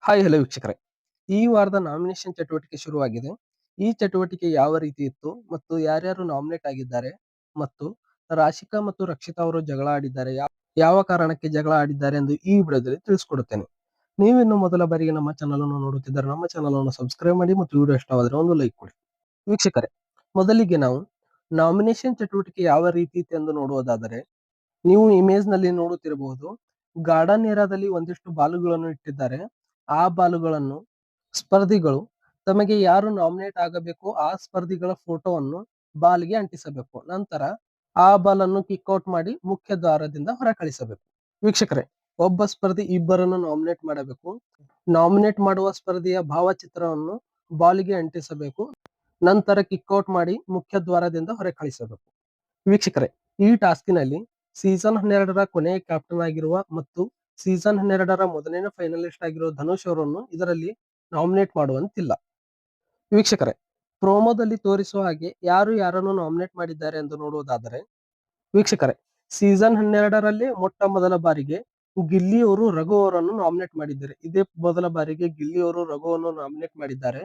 Hi hello ವೀಕ್ಷಕರೇ, ಈ ವಾರದ ನಾಮಿನೇಷನ್ ಚಟುವಟಿಕೆ ಶುರುವಾಗಿದೆ. ಈ ಚಟುವಟಿಕೆ ಯಾವ ರೀತಿ ಇತ್ತು ಮತ್ತು ಯಾರ್ಯಾರು ನಾಮಿನೇಟ್ ಆಗಿದ್ದಾರೆ ಮತ್ತು ರಾಶಿಕಾ ಮತ್ತು ರಕ್ಷಿತಾ ಅವರು ಜಗಳ ಆಡಿದ್ದಾರೆ, ಯಾವ ಕಾರಣಕ್ಕೆ ಜಗಳ ಆಡಿದ್ದಾರೆ ಎಂದು ಈ ವಿಡಿಯೋದಲ್ಲಿ ತಿಳಿಸ್ಕೊಡುತ್ತೇನೆ. ನೀವಿನ್ನು ಮೊದಲ ಬಾರಿಗೆ ನಮ್ಮ ಚಾನಲ್ ಅನ್ನು ನೋಡುತ್ತಿದ್ದರೆ ನಮ್ಮ ಚಾನಲ್ ಅನ್ನು ಸಬ್ಸ್ಕ್ರೈಬ್ ಮಾಡಿ ಮತ್ತು ವಿಡಿಯೋ ಇಷ್ಟವಾದರೆ ಒಂದು ಲೈಕ್ ಕೊಡಿ. ವೀಕ್ಷಕರೇ, ಮೊದಲಿಗೆ ನಾವು ನಾಮಿನೇಷನ್ ಚಟುವಟಿಕೆ ಯಾವ ರೀತಿ ಇತ್ತು ಎಂದು ನೋಡುವುದಾದರೆ, ನೀವು ಇಮೇಜ್ ನಲ್ಲಿ ನೋಡುತ್ತಿರಬಹುದು, ಗಾರ್ಡನ್ ಏರಿಯಾದಲ್ಲಿ ಒಂದಿಷ್ಟು ಬಾಲುಗಳನ್ನು ಇಟ್ಟಿದ್ದಾರೆ. ಆ ಬಾಲುಗಳನ್ನು ಸ್ಪರ್ಧಿಗಳು ತಮಗೆ ಯಾರು ನಾಮಿನೇಟ್ ಆಗಬೇಕು ಆ ಸ್ಪರ್ಧಿಗಳ ಫೋಟೋವನ್ನು ಬಾಲ್ಗೆ ಅಂಟಿಸಬೇಕು. ನಂತರ ಆ ಬಾಲನ್ನು ಕಿಕ್ಔಟ್ ಮಾಡಿ ಮುಖ್ಯ ದ್ವಾರದಿಂದ ಹೊರ ಕಳಿಸಬೇಕು. ವೀಕ್ಷಕರೇ, ಒಬ್ಬ ಸ್ಪರ್ಧಿ ಇಬ್ಬರನ್ನು ನಾಮಿನೇಟ್ ಮಾಡಬೇಕು. ನಾಮಿನೇಟ್ ಮಾಡುವ ಸ್ಪರ್ಧಿಯ ಭಾವಚಿತ್ರವನ್ನು ಬಾಲ್ಗೆ ಅಂಟಿಸಬೇಕು. ನಂತರ ಕಿಕ್ಔಟ್ ಮಾಡಿ ಮುಖ್ಯ ದ್ವಾರದಿಂದ ಹೊರ ಕಳಿಸಬೇಕು. ವೀಕ್ಷಕರೇ, ಈ ಟಾಸ್ಕಿನಲ್ಲಿ ಸೀಸನ್ 12ರ ಕೊನೆಯ ಕ್ಯಾಪ್ಟನ್ ಆಗಿರುವ ಮತ್ತು ಸೀಸನ್ 12ರ ಮೊದಲನೇ ಫೈನಲಿಸ್ಟ್ ಆಗಿರುವ ಧನುಷ್ ಅವರನ್ನು ಇದರಲ್ಲಿ ನಾಮಿನೇಟ್ ಮಾಡುವಂತಿಲ್ಲ. ವೀಕ್ಷಕರೇ, ಪ್ರೋಮೋದಲ್ಲಿ ತೋರಿಸುವ ಹಾಗೆ ಯಾರು ಯಾರನ್ನು ನಾಮಿನೇಟ್ ಮಾಡಿದ್ದಾರೆ ಎಂದು ನೋಡುವುದಾದರೆ, ವೀಕ್ಷಕರೇ, ಸೀಸನ್ 12ರಲ್ಲಿ ಮೊಟ್ಟ ಮೊದಲ ಬಾರಿಗೆ ಗಿಲ್ಲಿ ಅವರು ರಘು ಅವರನ್ನು ನಾಮಿನೇಟ್ ಮಾಡಿದ್ದಾರೆ. ಇದೇ ಮೊದಲ ಬಾರಿಗೆ ಗಿಲ್ಲಿ ಅವರು ರಘುವನ್ನು ನಾಮಿನೇಟ್ ಮಾಡಿದ್ದಾರೆ.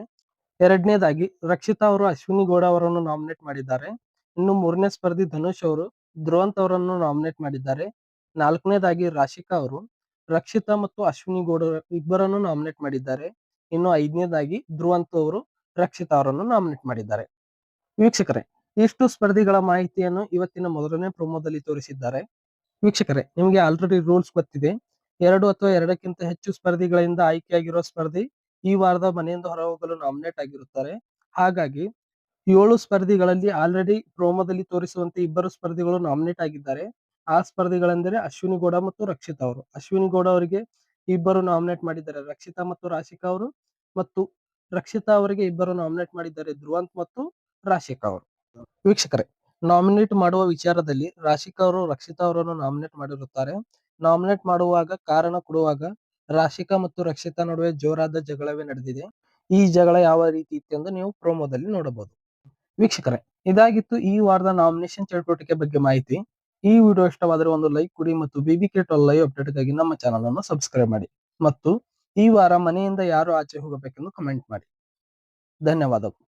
ಎರಡನೇದಾಗಿ ರಕ್ಷಿತಾ ಅವರು ಅಶ್ವಿನಿ ಗೌಡ ಅವರನ್ನು ನಾಮಿನೇಟ್ ಮಾಡಿದ್ದಾರೆ. ಇನ್ನು ಮೂರನೇ ಸ್ಪರ್ಧಿ ಧನುಷ್ ಅವರು ಧ್ರುವಂತ್ ಅವರನ್ನು ನಾಮಿನೇಟ್ ಮಾಡಿದ್ದಾರೆ. ನಾಲ್ಕನೇದಾಗಿ ರಾಶಿಕಾ ಅವರು ರಕ್ಷಿತಾ ಮತ್ತು ಅಶ್ವಿನಿ ಗೌಡ ಇಬ್ಬರನ್ನು ನಾಮಿನೇಟ್ ಮಾಡಿದ್ದಾರೆ. ಇನ್ನು ಐದನೇದಾಗಿ ಧ್ರುವಂತ್ ಅವರು ರಕ್ಷಿತಾ ಅವರನ್ನು ನಾಮಿನೇಟ್ ಮಾಡಿದ್ದಾರೆ. ವೀಕ್ಷಕರೇ, ಇಷ್ಟು ಸ್ಪರ್ಧಿಗಳ ಮಾಹಿತಿಯನ್ನು ಇವತ್ತಿನ ಮೊದಲನೇ ಪ್ರೋಮೋದಲ್ಲಿ ತೋರಿಸಿದ್ದಾರೆ. ವೀಕ್ಷಕರೇ, ನಿಮಗೆ ಆಲ್ರೆಡಿ ರೂಲ್ಸ್ ಗೊತ್ತಿದೆ. 2 ಅಥವಾ 2ಕ್ಕಿಂತ ಹೆಚ್ಚು ಸ್ಪರ್ಧಿಗಳಿಂದ ಆಯ್ಕೆಯಾಗಿರುವ ಸ್ಪರ್ಧಿ ಈ ವಾರದ ಮನೆಯಿಂದ ಹೊರಹೋಗಲು ನಾಮಿನೇಟ್ ಆಗಿರುತ್ತಾರೆ. ಹಾಗಾಗಿ 7 ಸ್ಪರ್ಧಿಗಳಲ್ಲಿ ಆಲ್ರೆಡಿ ಪ್ರೋಮೋದಲ್ಲಿ ತೋರಿಸುವಂತೆ ಇಬ್ಬರು ಸ್ಪರ್ಧಿಗಳು ನಾಮಿನೇಟ್ ಆಗಿದ್ದಾರೆ. ಆ ಸ್ಪರ್ಧಿಗಳೆಂದರೆ ಅಶ್ವಿನಿ ಗೌಡ ಮತ್ತು ರಕ್ಷಿತಾ ಅವರು. ಅಶ್ವಿನಿ ಗೌಡ ಅವರಿಗೆ ಇಬ್ಬರು ನಾಮಿನೇಟ್ ಮಾಡಿದ್ದಾರೆ, ರಕ್ಷಿತಾ ಮತ್ತು ರಾಶಿಕಾ ಅವರು. ಮತ್ತು ರಕ್ಷಿತಾ ಅವರಿಗೆ ಇಬ್ಬರು ನಾಮಿನೇಟ್ ಮಾಡಿದ್ದಾರೆ, ಧ್ರುವಂತ್ ಮತ್ತು ರಾಶಿಕಾ ಅವರು. ವೀಕ್ಷಕರೇ, ನಾಮಿನೇಟ್ ಮಾಡುವ ವಿಚಾರದಲ್ಲಿ ರಾಶಿಕಾ ಅವರು ರಕ್ಷಿತಾ ಅವರನ್ನು ನಾಮಿನೇಟ್ ಮಾಡಿರುತ್ತಾರೆ. ನಾಮಿನೇಟ್ ಮಾಡುವಾಗ ಕಾರಣ ಕೊಡುವಾಗ ರಾಶಿಕಾ ಮತ್ತು ರಕ್ಷಿತಾ ನಡುವೆ ಜೋರಾದ ಜಗಳವೇ ನಡೆದಿದೆ. ಈ ಜಗಳ ಯಾವ ರೀತಿ ಇತ್ತೆಂದು ನೀವು ಪ್ರೋಮೋದಲ್ಲಿ ನೋಡಬಹುದು. ವೀಕ್ಷಕರೇ, ಇದಾಗಿತ್ತು ಈ ವಾರದ ನಾಮಿನೇಷನ್ ಚಟುವಟಿಕೆ ಬಗ್ಗೆ ಮಾಹಿತಿ. ಈ ವಿಡಿಯೋ ಇಷ್ಟವಾದರೆ ಒಂದು ಲೈಕ್ ಕೊಡಿ ಮತ್ತು BBK12 ಲೈವ್ ಅಪ್ಡೇಟ್ಗಾಗಿ ನಮ್ಮ ಚಾನಲ್ ಅನ್ನು ಸಬ್ಸ್ಕ್ರೈಬ್ ಮಾಡಿ ಮತ್ತು ಈ ವಾರ ಮನೆಯಿಂದ ಯಾರು ಆಚೆ ಹೋಗಬೇಕೆಂದು ಕಮೆಂಟ್ ಮಾಡಿ. ಧನ್ಯವಾದಗಳು.